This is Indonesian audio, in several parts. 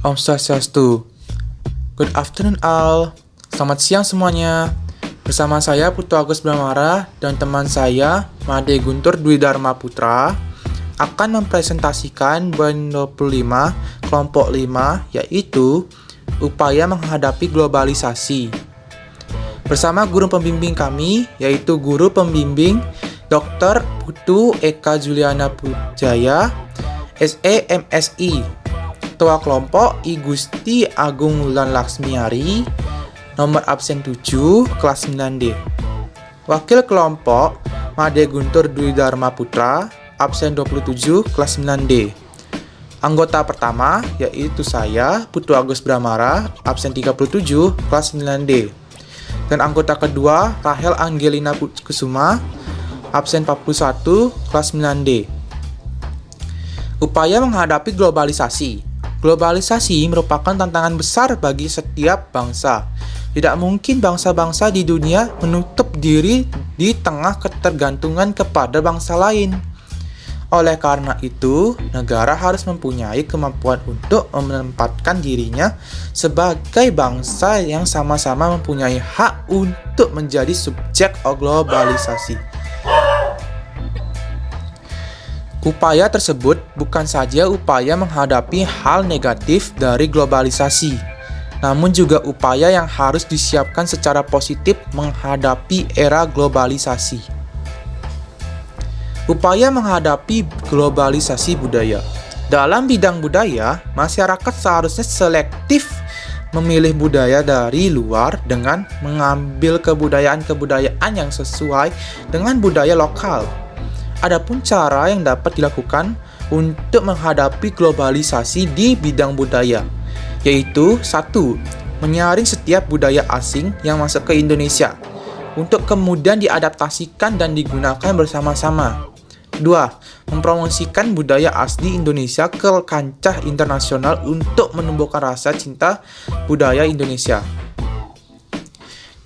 Om Swastiastu. Good afternoon all. Selamat siang semuanya. Bersama saya Putu Agus Bramara dan teman saya Made Guntur Dwi Dharma Putra akan mempresentasikan poin 25 kelompok 5, yaitu upaya menghadapi globalisasi. Bersama guru pembimbing kami, yaitu guru pembimbing Dr. Putu Eka Juliana Pujaya, SE MSI. Ketua kelompok I Gusti Agung Wulan Laksmiari, nomor absen 7, kelas 9D. Wakil kelompok Made Guntur Dwi Dharma Putra, absen 27, kelas 9D. Anggota pertama yaitu saya, Putu Agus Bramara, absen 37, kelas 9D. Dan anggota kedua, Rahel Angelina Kusuma, absen 41, kelas 9D. Upaya menghadapi globalisasi. Globalisasi merupakan tantangan besar bagi setiap bangsa. Tidak mungkin bangsa-bangsa di dunia menutup diri di tengah ketergantungan kepada bangsa lain. Oleh karena itu, negara harus mempunyai kemampuan untuk menempatkan dirinya sebagai bangsa yang sama-sama mempunyai hak untuk menjadi subjek globalisasi. Upaya tersebut bukan saja upaya menghadapi hal negatif dari globalisasi, namun juga upaya yang harus disiapkan secara positif menghadapi era globalisasi. Upaya menghadapi globalisasi budaya. Dalam bidang budaya, masyarakat seharusnya selektif memilih budaya dari luar dengan mengambil kebudayaan-kebudayaan yang sesuai dengan budaya lokal. Adapun cara yang dapat dilakukan untuk menghadapi globalisasi di bidang budaya, yaitu 1. Menyaring setiap budaya asing yang masuk ke Indonesia, untuk kemudian diadaptasikan dan digunakan bersama-sama. 2. Mempromosikan budaya asli Indonesia ke kancah internasional untuk menumbuhkan rasa cinta budaya Indonesia.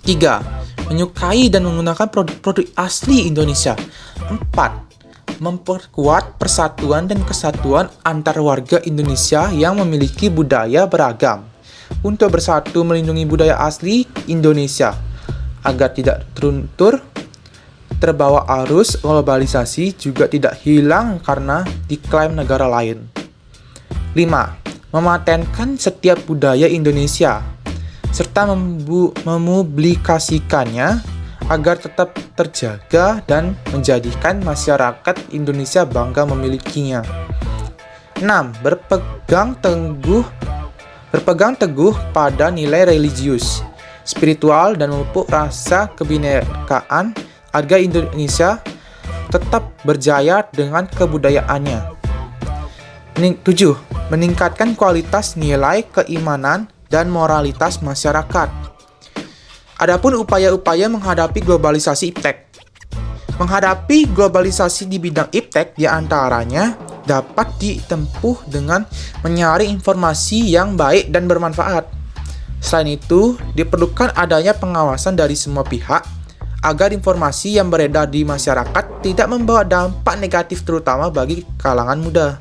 3. Menyukai dan menggunakan produk-produk asli Indonesia. 4. Memperkuat persatuan dan kesatuan antar warga Indonesia yang memiliki budaya beragam untuk bersatu melindungi budaya asli Indonesia agar tidak terbawa arus globalisasi, juga tidak hilang karena diklaim negara lain. 5. Mematenkan setiap budaya Indonesia serta mempublikasikannya agar tetap terjaga dan menjadikan masyarakat Indonesia bangga memilikinya. 6. Berpegang teguh pada nilai religius, spiritual, dan memupuk rasa kebinekaan agar Indonesia tetap berjaya dengan kebudayaannya. 7. Meningkatkan kualitas nilai keimanan dan moralitas masyarakat. Adapun upaya-upaya menghadapi globalisasi iptek. Menghadapi globalisasi di bidang iptek diantaranya dapat ditempuh dengan menyaring informasi yang baik dan bermanfaat. Selain itu, diperlukan adanya pengawasan dari semua pihak agar informasi yang beredar di masyarakat tidak membawa dampak negatif terutama bagi kalangan muda.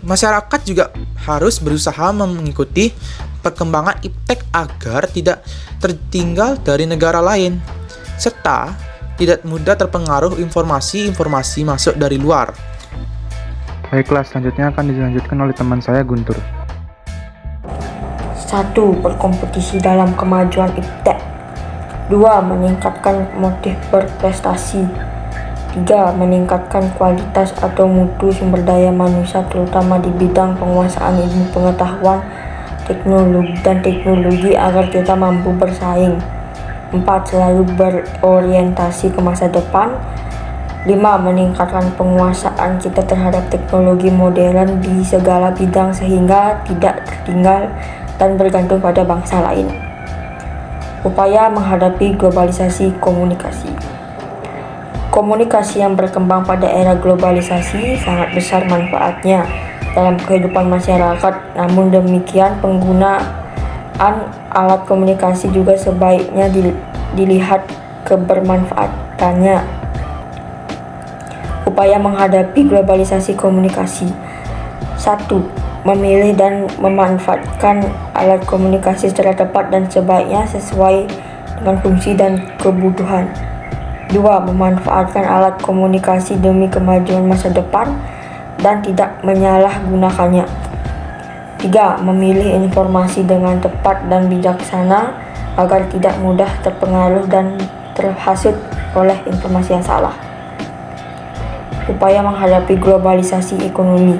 Masyarakat juga harus berusaha mengikuti perkembangan iptek agar tidak tertinggal dari negara lain, serta tidak mudah terpengaruh informasi-informasi masuk dari luar. Baiklah, selanjutnya akan dilanjutkan oleh teman saya Guntur. 1. Berkompetisi dalam kemajuan iptek. 2. Meningkatkan motif berprestasi. 3. Meningkatkan kualitas atau mutu sumber daya manusia terutama di bidang penguasaan ilmu pengetahuan, teknologi agar kita mampu bersaing. 4. Selalu berorientasi ke masa depan. 5. Meningkatkan penguasaan kita terhadap teknologi modern di segala bidang sehingga tidak tertinggal dan bergantung pada bangsa lain. Upaya menghadapi globalisasi komunikasi. Komunikasi yang berkembang pada era globalisasi sangat besar manfaatnya dalam kehidupan masyarakat. Namun demikian, penggunaan alat komunikasi juga sebaiknya dilihat kebermanfaatannya. Upaya menghadapi globalisasi komunikasi. 1. memilih dan memanfaatkan alat komunikasi secara tepat dan sebaiknya sesuai dengan fungsi dan kebutuhan. 2. Memanfaatkan alat komunikasi demi kemajuan masa depan dan tidak menyalahgunakannya. 3. Memilih informasi dengan tepat dan bijaksana agar tidak mudah terpengaruh dan terhasut oleh informasi yang salah. Upaya menghadapi globalisasi ekonomi.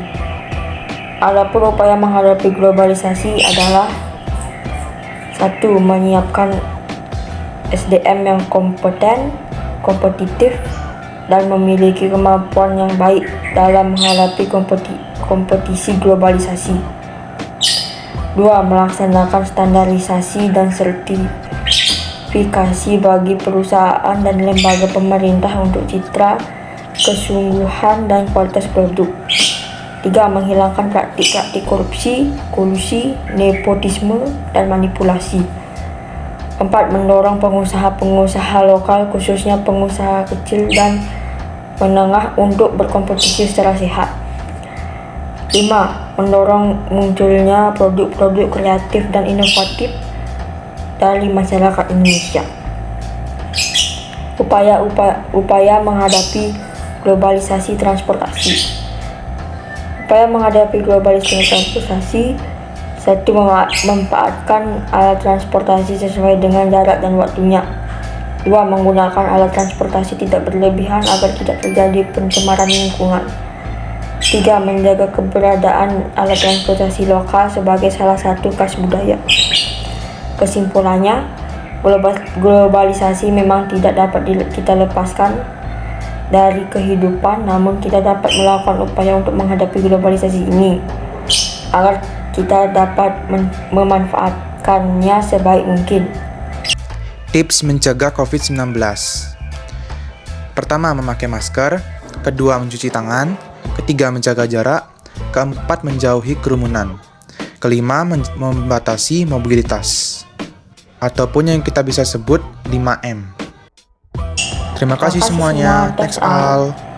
Adapun upaya menghadapi globalisasi adalah 1. Menyiapkan SDM yang kompeten, kompetitif, dan memiliki kemampuan yang baik dalam menghadapi kompetisi globalisasi. 2. Melaksanakan standarisasi dan sertifikasi bagi perusahaan dan lembaga pemerintah untuk citra, kesungguhan, dan kualitas produk. 3. Menghilangkan praktik-praktik korupsi, kolusi, nepotisme, dan manipulasi. 4. Mendorong pengusaha-pengusaha lokal, khususnya pengusaha kecil dan menengah untuk berkompetisi secara sehat. 5. Mendorong munculnya produk-produk kreatif dan inovatif dari masyarakat Indonesia. Upaya menghadapi globalisasi transportasi. Upaya menghadapi globalisasi transportasi. 1. Memanfaatkan alat transportasi sesuai dengan jarak dan waktunya. 2. Menggunakan alat transportasi tidak berlebihan agar tidak terjadi pencemaran lingkungan. 3. Menjaga keberadaan alat transportasi lokal sebagai salah satu khas budaya. Kesimpulannya, globalisasi memang tidak dapat kita lepaskan dari kehidupan, namun kita dapat melakukan upaya untuk menghadapi globalisasi ini agar kita dapat memanfaatkannya sebaik mungkin. Tips mencegah COVID-19. Pertama, memakai masker. Kedua, mencuci tangan. Ketiga, menjaga jarak. Keempat, menjauhi kerumunan. Kelima, membatasi mobilitas. Ataupun yang kita bisa sebut 5M. Terima kasih semuanya. Thanks all.